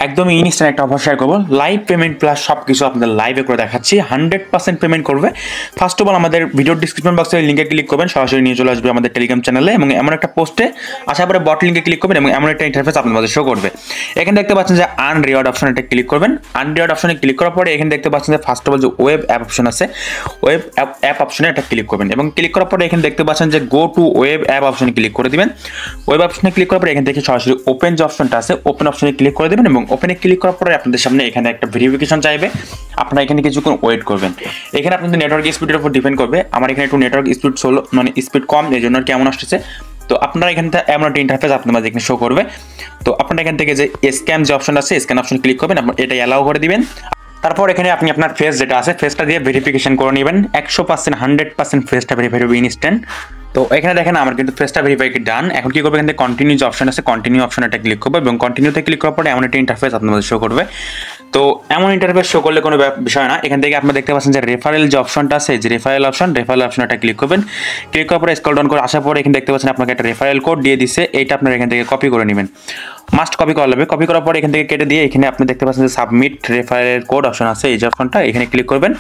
একদমই ইনস্ট্যান্ট একটা offer share করবো, লাইভ পেমেন্ট প্লাস সব কিছু আপনাদের লাইভে করে দেখাচ্ছি। 100% পেমেন্ট করবে। ফার্স্ট অফ অল আমাদের ভিডিও ডিসক্রিপশন বক্সের লিঙ্কে ক্লিক করবেন, সরাসরি নিয়ে চলে আসবে আমাদের টেলিগ্রাম চ্যানেলে এবং এমন একটা পোস্টে আসার পরে বট লিঙ্কে ক্লিক করবেন এবং এমন একটা ইন্টারফেস আপনাদের শো করবে। এখানে দেখতে পাচ্ছেন যে আর্ন রিওয়ার্ড অপশন, এটা ক্লিক করবেন। আর্ন রিওয়ার্ড অপশনে ক্লিক করার পরে এখানে দেখতে পাচ্ছেন যে ফার্স্ট অফ অল যে ওয়েব অ্যাপ অপশন আছে, ওয়েব অ্যাপ অপশনে এটা ক্লিক করবেন এবং ক্লিক করার পরে এখানে দেখতে পাচ্ছেন যে গো টু ওয়েব অ্যাপ অপশনে ক্লিক করে দিবেন। ওয়েব অপশনে ক্লিক করার পরে এখান থেকে সরাসরি ওপেন যে অপশনটা আছে, ওপেন অপশনে ক্লিক করে দেবেন এবং ওপেনে ক্লিক করার পরে আপনাদের সামনে এখানে একটা ভেরিফিকেশন চাইবে। আপনারা এখানে কিছুক্ষণ ওয়েট করবেন। এখানে আপনাদের নেটওয়ার্ক স্পিডের উপর ডিপেন্ড করবে। আমার এখানে একটু নেটওয়ার্ক স্পিড স্লো, মানে স্পিড কম, এই জন্য কেমন আসতেছে। তো আপনারা এখান থেকে এমন একটা ইন্টারফেস আপনার মাঝে এখানে শো করবে। তো আপনারা এখান থেকে যে স্ক্যান যে অপশন আছে, স্ক্যান অপশন ক্লিক করবেন, এটা অ্যালাউ করে দিবেন। তারপর এখানে আপনি আপনার ফেস যেটা আছে, ফেসটা দিয়ে ভেরিফিকেশন করে নেবেন। 100% 100% ফেসটা ভেরিফাই হবে ইনস্ট্যান্ট। তো এখানে দেখেন আমার কিন্তু ফেসটা ভেরিফাই ডান। এখন কি করবে, এখান থেকে কন্টিনিউ যে অপশন আছে, কন্টিনিউ অপশন এটা ক্লিক করবে এবং কন্টিনিউতে ক্লিক করার পরে এমন একটা ইন্টারফেস আপনাদের শো করবে। তো এমন ইন্টারফেস শো করলে কোনো বিষয় না। এখান থেকে আপনি দেখতে পাচ্ছেন যে রেফারেল যে অপশনটা আছে, যে রেফারেল অপশন এটা ক্লিক করবেন। ক্লিক করার পরে স্ক্রল ডাউন করে আসার পরে এখানে দেখতে পাচ্ছেন আপনাকে একটা রেফারেল কোড দিয়ে দিচ্ছে। এইটা আপনারা এখান থেকে কপি করে নেবেন, মাস্ট কপি করা লাগবে। কপি করার পরে এখান থেকে কেটে দিয়ে এখানে আপনি দেখতে পাচ্ছেন যে সাবমিট রেফারেল কোড অপশন আছে, এই যে অপশনটা এখানে ক্লিক করবেন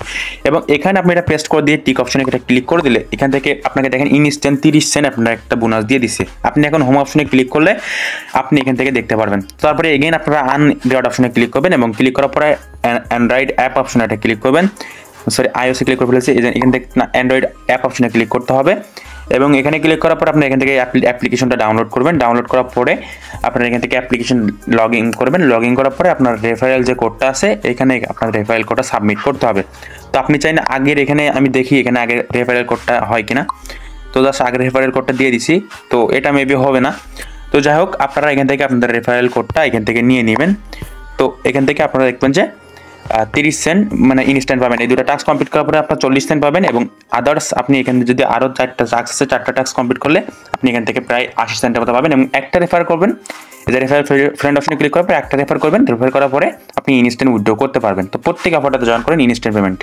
এবং এখানে আপনি এটা পেস্ট করে দিয়ে টিক অপশনে এটা ক্লিক করে দিলে এখান থেকে আপনাকে দেখেন ইনস্ট্যান্ট 30 সেন্ট আপনার একটা বোনাস দিয়ে দিছে। আপনি এখন হোম অপশনে ক্লিক করলে আপনি এখান থেকে দেখতে পারবেন। তারপরে এগেইন আপনারা আর্ন রিওয়ার্ড অপশনে ক্লিক করবেন এবং ক্লিক করার পরে অ্যান্ড্রয়েড অ্যাপ অপশনে এটা ক্লিক করবেন। সরি, আইওএসে ক্লিক করে ফেলেছি, এখান থেকে অ্যান্ড্রয়েড অ্যাপ অপশনে ক্লিক করতে হবে এবং এখানে ক্লিক করার পর আপনি এখান থেকে অ্যাপ্লিকেশনটা ডাউনলোড করবেন। ডাউনলোড করার পরে আপনারা এখান থেকে অ্যাপ্লিকেশন লগ ইন করবেন। লগ ইন করার পরে আপনার রেফারেল যে কোডটা আছে, এখানে আপনার রেফারেল কোডটা সাবমিট করতে হবে। তো আপনি চাইলে আগের এখানে আমি দেখি এখানে আগে রেফারেল কোডটা হয় কিনা। তো জাস্ট আগের রেফারেল কোডটা দিয়ে দিছি, তো এটা মেবি হবে না। তো যাই হোক, আপনারা এখান থেকে আপনাদের রেফারেল কোডটা এখান থেকে নিয়ে নেবেন। তো এখান থেকে আপনারা দেখবেন যে 30 সেন্ট মানে ইনস্ট্যান্ট পাবেন। এই দুটো টাস্ক কমপ্লিট করার পরে আপনার 40 সেন্ট পাবেন এবং আদার্স আপনি এখানে যদি আরও 4টা টাস্ক আছে, 4টা টাস্ক কমপ্লিট করলে আপনি এখান থেকে প্রায় 80 সেন্টের মতো পাবেন এবং একটা রেফার করবেন। এই যে রেফার ফ্রেন্ড অপশনে ক্লিক করার পরে একটা রেফার করবেন। রেফার করার পরে আপনি ইনস্ট্যান্ট উইথড্র করতে পারবেন। তো প্রত্যেক অফারটাতে জয়েন করেন ইনস্ট্যান্ট পেমেন্ট।